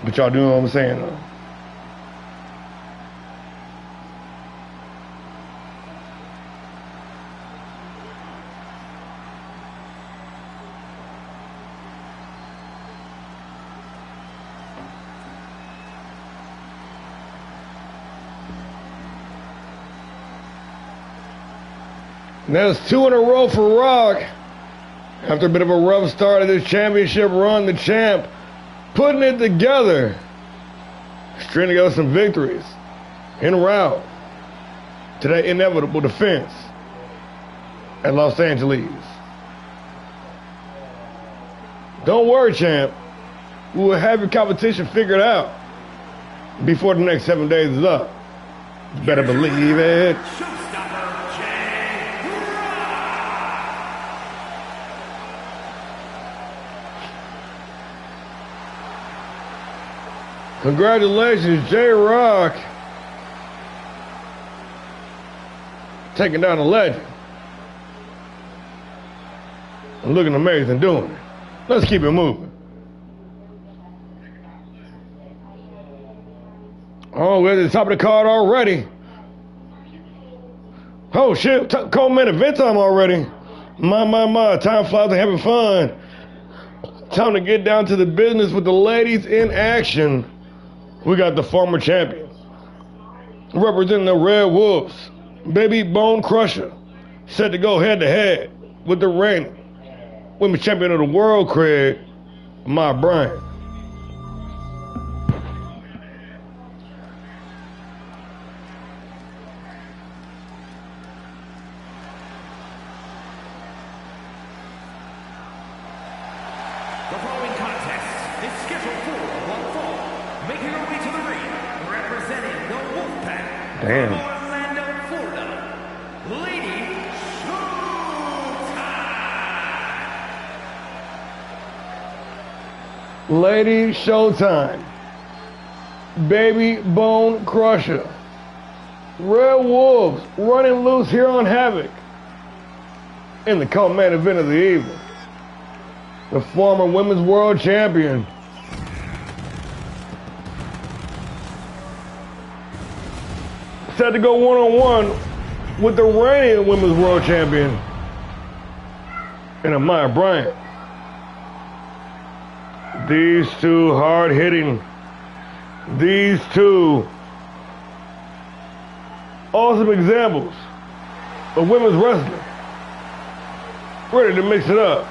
But y'all do know what I'm saying, though. That's 2 in a row for Rock. After a bit of a rough start of this championship run, the champ putting it together. Stringing together some victories en route to that inevitable defense at Los Angeles. Don't worry, champ. We will have your competition figured out before the next 7 days is up. You better believe it. Congratulations, J-Rock. Taking down a legend. And looking amazing doing it. Let's keep it moving. Oh, we're at the top of the card already. Oh, shit. Co-main event time already. My. Time flies and having fun. Time to get down to the business with the ladies in action. We got the former champion representing the Red Wolves, Baby Bone Crusher, set to go head-to-head with the reigning women's champion of the world, Craig, my Brian. The following contest is scheduled for one fall. Making her way to the ring, representing the Wolfpack. Damn. From Orlando, Florida, Lady Showtime. Lady Showtime. Baby Bone Crusher. Red Wolves running loose here on HAVOK in the co-main event of the evening. The former women's world champion. Set to go one-on-one with the reigning women's world champion and Amaya Bryant. These two hard-hitting, these two awesome examples of women's wrestling. Ready to mix it up.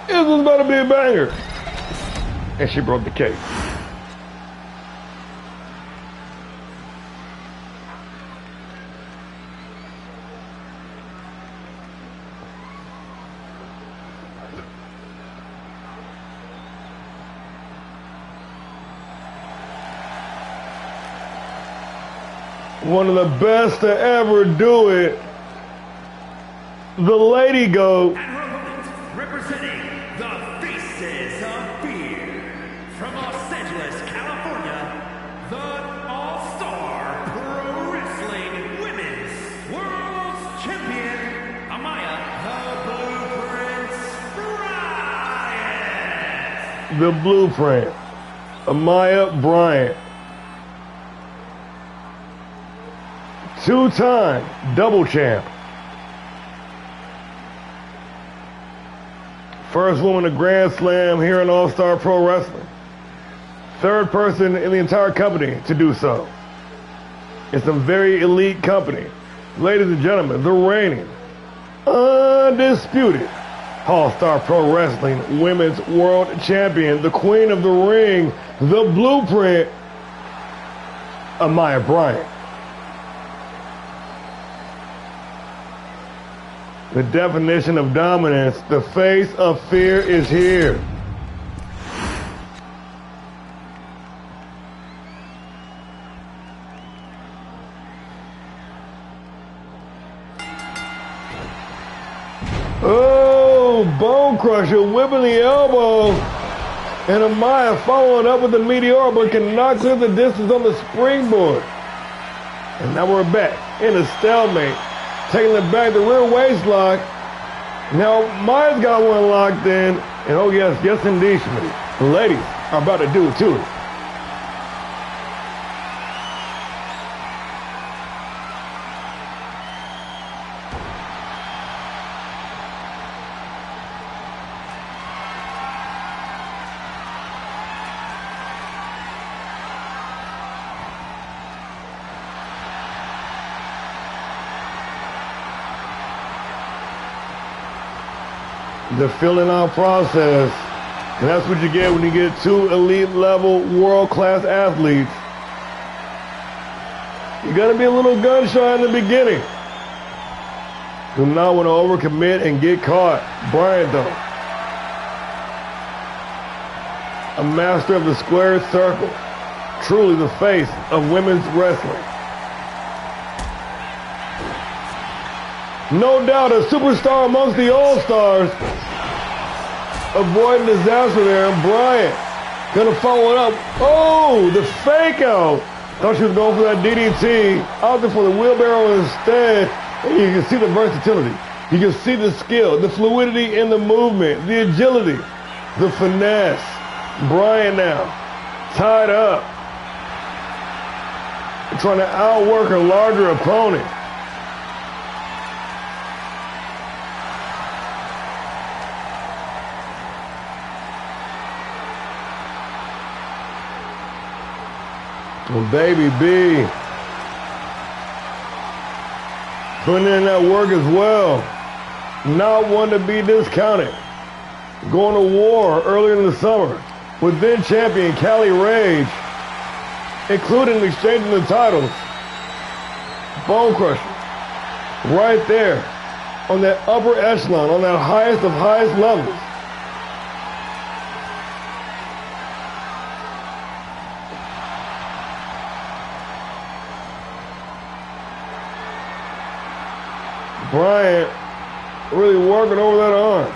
This was about to be a banger. And she broke the cake. One of the best to ever do it. The Lady Goat. Representing the Faces of Fear. From Los Angeles, California, the ALLSTAR Pro Wrestling Women's World Champion, Amaya the Blueprint Bryant. The Blueprint, Amaya Bryant. Two-time double champ. First woman to Grand Slam here in All-Star Pro Wrestling. Third person in the entire company to do so. It's a very elite company. Ladies and gentlemen, the reigning, undisputed All-Star Pro Wrestling Women's World Champion, the Queen of the Ring, the Blueprint, Amaya Bryant. The definition of dominance, the face of fear is here. Oh, Bone Crusher whipping the elbow. And Amaya following up with the meteor, but cannot clear the distance on the springboard. And now we're back in a stalemate. Taking it back, the rear waist lock. Now Maya's got one locked in. And oh yes, yes indeed, Schmitty. Ladies, are about to do it too. The filling out process. And that's what you get when you get two elite level world-class athletes. You gotta be a little gun shy in the beginning. Do not want to overcommit and get caught. Bryant though, a master of the square circle. Truly the face of women's wrestling. No doubt a superstar amongst the All-Stars. Avoiding disaster there, and Bryant gonna follow it up. Oh, the fake out. Thought she was going for that DDT. Out there for the wheelbarrow instead. And you can see the versatility. You can see the skill, the fluidity in the movement, the agility, the finesse. Bryant now, tied up. Trying to outwork her larger opponent. Well, baby B putting in that work as well. Not one to be discounted. Going to war earlier in the summer with then champion Callie Rage, including exchanging the titles. Bone Crusher, right there on that upper echelon, on that highest of highest levels. Bryant really working over that arm.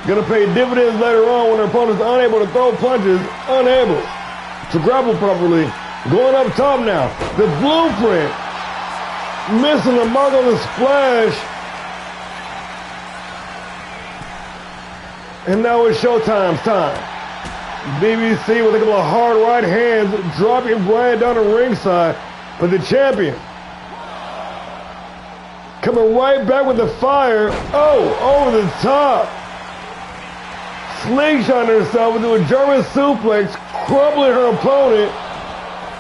Gonna pay dividends later on when their opponent's unable to throw punches, unable to grapple properly. Going up top now. The blueprint missing the mark on the splash. And now it's Showtime's time. BBC with a couple of hard right hands, dropping Bryant down the ringside. But the champion coming right back with the fire. Oh, over the top. Slingshot herself into a German suplex, crumbling her opponent.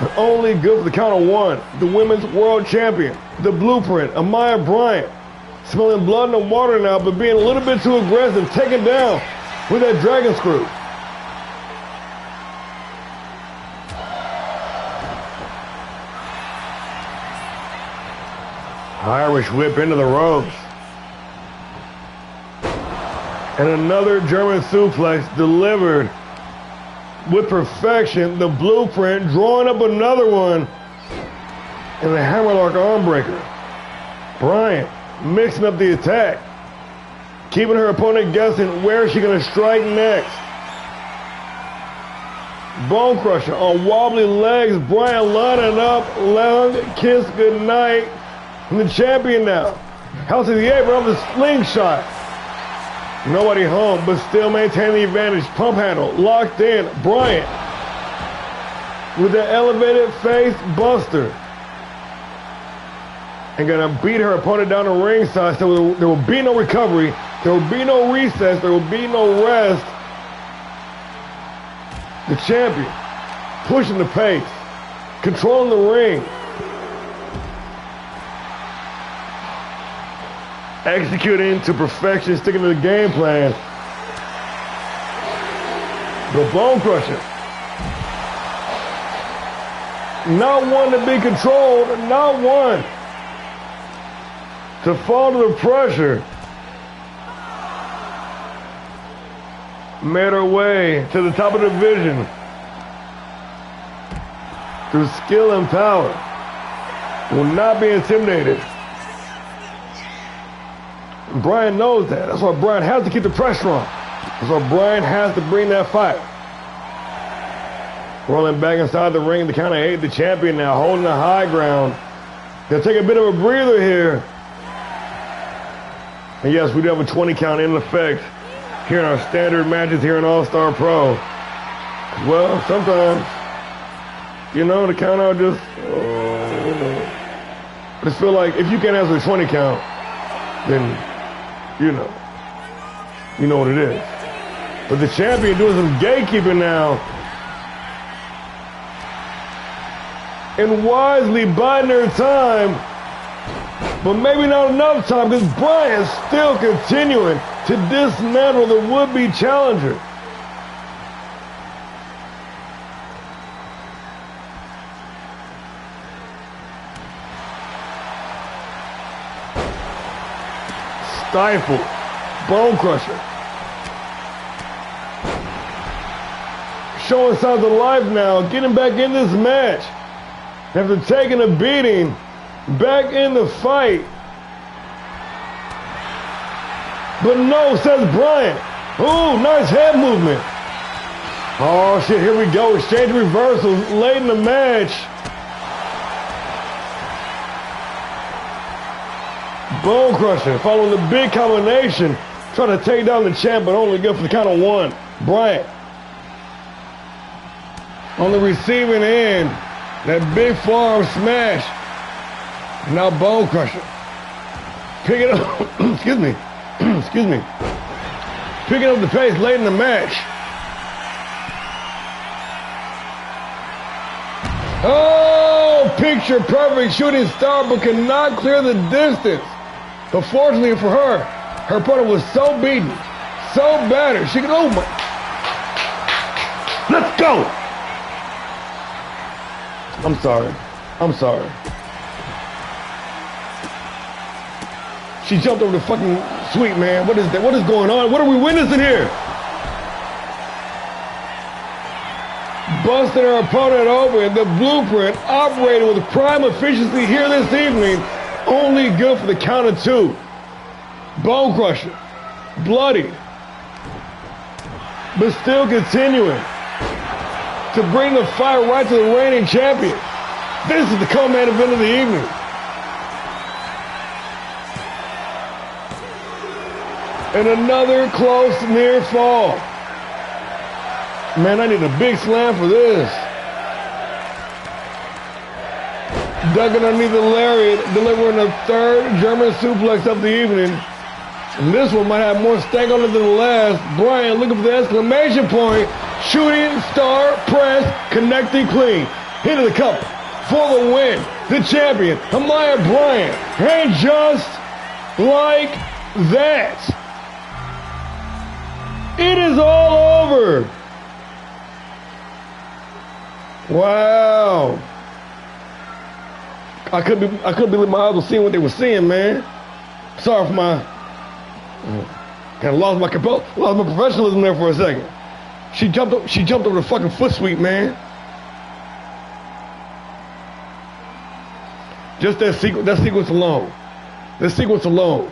But only good for the count of one. The women's world champion, the blueprint, Amaya Bryant, smelling blood in the water now, but being a little bit too aggressive, taken down with that dragon screw. Irish whip into the ropes. And another German suplex delivered with perfection. The blueprint drawing up another one. And the hammerlock armbreaker. Bryant mixing up the attack. Keeping her opponent guessing where she's going to strike next. Bone Crusher on wobbly legs. Bryant lining up. Long kiss goodnight. And the champion now. House of the apron on the slingshot. Nobody home, but still maintaining the advantage. Pump handle locked in. Bryant with the elevated face buster. And gonna beat her opponent down the ringside. So there will be no recovery. There will be no recess. There will be no rest. The champion pushing the pace, controlling the ring. Executing to perfection, sticking to the game plan. The Bone Crusher. Not one to be controlled, not one to fall to the pressure. Made her way to the top of the division through skill and power. Will not be intimidated. Brian knows that. That's why Brian has to keep the pressure on. That's why Brian has to bring that fight. Rolling back inside the ring, the count of 8, the champion now holding the high ground. Gonna take a bit of a breather here. And yes, we do have a 20 count in effect here in our standard matches here in All-Star Pro. Well, sometimes, the count out just, I just feel like if you can't answer the 20 count, then, you know what it is. But the champion doing some gatekeeping now. And wisely biding her time, but maybe not enough time because Bryan's still continuing to dismantle the would-be challenger. Stifle, bone crusher. Showing signs of life now, getting back in this match. After taking a beating, back in the fight. But no, says Bryan. Ooh, nice head movement. Oh shit, here we go. Exchange reversals late in the match. Bone crusher, following the big combination. Trying to take down the champ, but only good for the count of one. Bryan. On the receiving end. That big forearm smash. Now bone crusher. Pick it up. Excuse me. Excuse me. Picking up the pace late in the match. Oh, picture perfect shooting star, but cannot clear the distance. But fortunately for her, her opponent was so beaten, so battered, she could, oh my. Let's go. I'm sorry. I'm sorry. She jumped over the fucking suite, man. What is that? What is going on? What are we witnessing here? Busting her opponent open. The blueprint operating with prime efficiency here this evening. Only good for the count of two. Bone crusher. Bloody. But still continuing to bring the fight right to the reigning champion. This is the co-main event of the evening. And another close near fall. Man, I need a big slam for this. Ducking underneath the lariat, delivering the third German suplex of the evening. And this one might have more stank on it than the last. Bryan looking for the exclamation point. Shooting star press, connecting clean. Into the cup for the win. The champion, Amaya Bryan. And just like that, it is all over. Wow. I couldn't believe my eyes were seeing what they were seeing, man. Sorry for my kind of lost my professionalism there for a second. She jumped over the fucking foot sweep, man. Just that sequence alone. This sequence alone.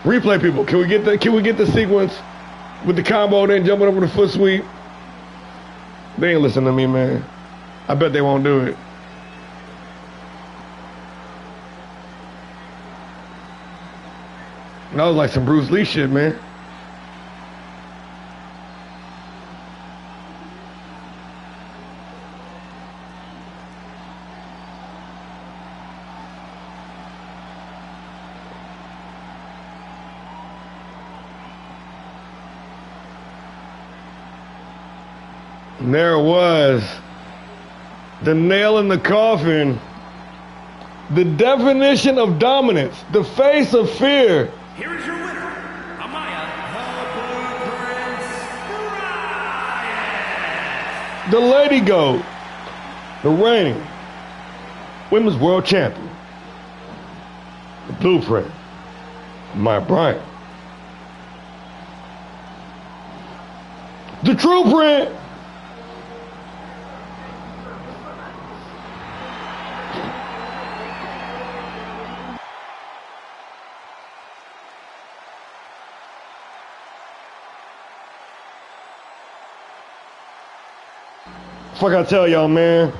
Replay people. Can we get the sequence with the combo then jumping over the foot sweep? They ain't listening to me, man. I bet they won't do it. That was like some Bruce Lee shit, man. And there it was. The nail in the coffin. The definition of dominance. The face of fear. Here is your winner, Amaya Bryan. The Lady Goat. The reigning Women's World Champion. The Blueprint. Amaya Bryan. The True Print. Fuck I tell y'all, man.